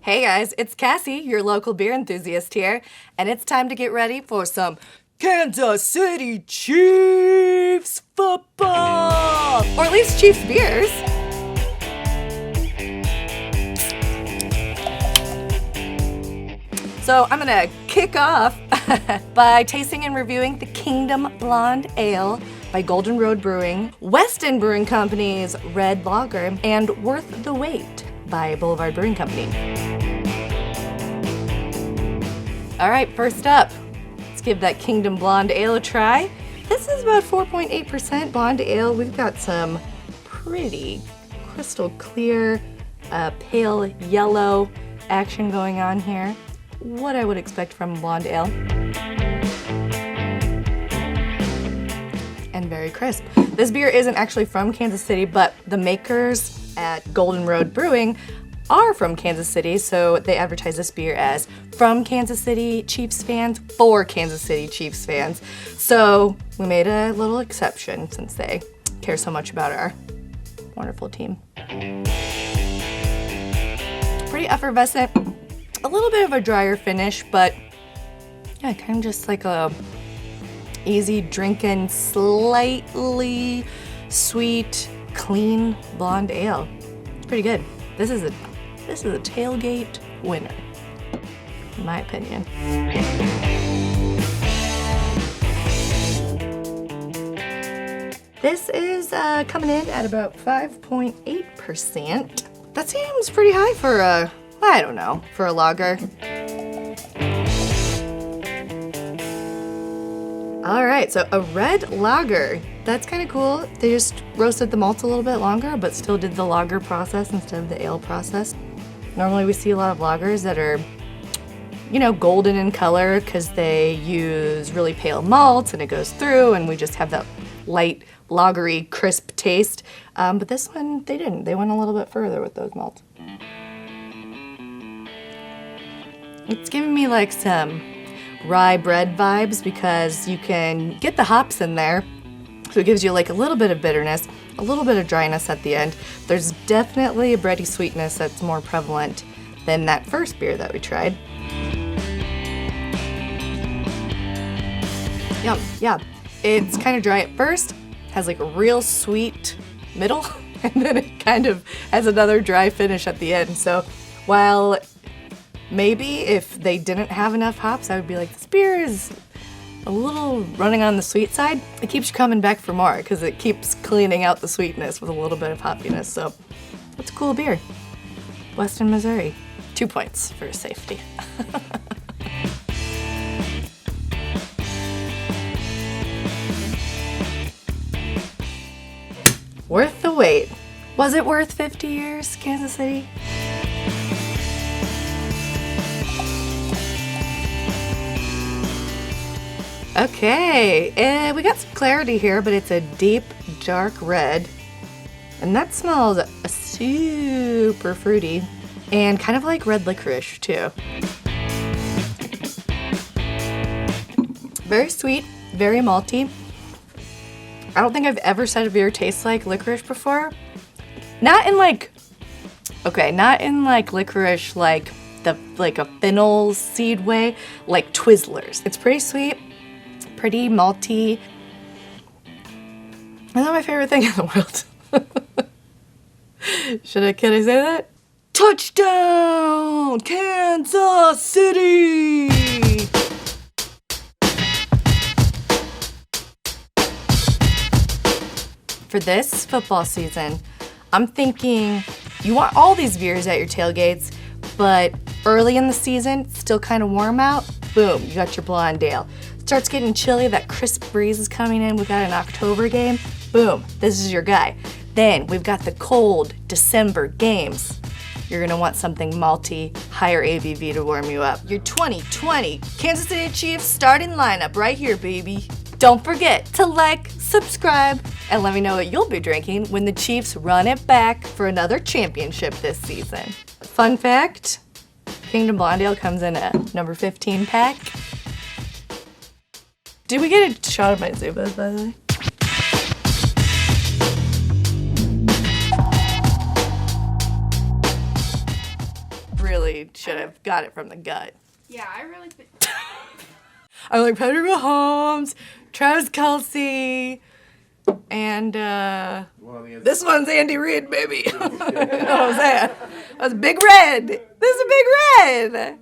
Hey guys, it's Cassie, your local beer enthusiast here, and it's time to get ready for some Kansas City Chiefs football! Or at least Chiefs beers. So I'm gonna kick off by tasting and reviewing the Kingdom Blonde Ale by Golden Road Brewing, Weston Brewing Company's Red Lager, and Worth the Wait by Boulevard Brewing Company. All right, first up, let's give that Kingdom Blonde Ale a try. This is about 4.8% blonde ale. We've got some pretty crystal clear, pale yellow action going on here. What I would expect from blonde ale. And very crisp. This beer isn't actually from Kansas City, but the makers at Golden Road Brewing are from Kansas City, so they advertise this beer as from Kansas City Chiefs fans for Kansas City Chiefs fans. So we made a little exception since they care so much about our wonderful team. Pretty effervescent, a little bit of a drier finish, but yeah, kind of just like a easy drinking, slightly sweet, clean blonde ale. It's pretty good. This is a tailgate winner, in my opinion. This is coming in at about 5.8%. That seems pretty high for a, I don't know, for a lager. All right, so a red lager. That's kind of cool. They just roasted the malts a little bit longer, but still did the lager process instead of the ale process. Normally we see a lot of lagers that are, you know, golden in color because they use really pale malts and it goes through and we just have that light, lagery, crisp taste. But this one, they didn't. They went a little bit further with those malts. It's giving me like some rye bread vibes because you can get the hops in there. So it gives you like a little bit of bitterness, a little bit of dryness at the end. There's definitely a bready sweetness that's more prevalent than that first beer that we tried. Yeah. It's kind of dry at first, has like a real sweet middle, and then it kind of has another dry finish at the end. So while maybe if they didn't have enough hops, I would be like, this beer is a little running on the sweet side. It keeps you coming back for more because it keeps cleaning out the sweetness with a little bit of hoppiness. So it's a cool beer. Weston, Missouri. 2 points for safety. Worth the wait. Was it worth 50 years, Kansas City? Okay, we got some clarity here, but it's a deep, dark red. And that smells super fruity and kind of like red licorice too. Very sweet, very malty. I don't think I've ever said a beer tastes like licorice before. Not in like licorice like a fennel seed way, like Twizzlers. It's pretty sweet. Pretty malty. Isn't that my favorite thing in the world? Can I say that? Touchdown, Kansas City! For this football season, I'm thinking you want all these beers at your tailgates, but early in the season, still kind of warm out, boom, you got your blonde ale. Starts getting chilly, that crisp breeze is coming in, we've got an October game, boom, this is your guy. Then we've got the cold December games. You're gonna want something malty, higher ABV to warm you up. Your 2020 Kansas City Chiefs starting lineup right here, baby. Don't forget to like, subscribe, and let me know what you'll be drinking when the Chiefs run it back for another championship this season. Fun fact, Kingdom Blonde Ale comes in a number 15 pack. Did we get a shot of my Zubas, by the way? really should have got it from the gut. Yeah, I really think. I like Patrick Mahomes, Travis Kelce, and this one's Andy Reid, baby. You know what I'm saying? That's Big Red. This is a Big Red.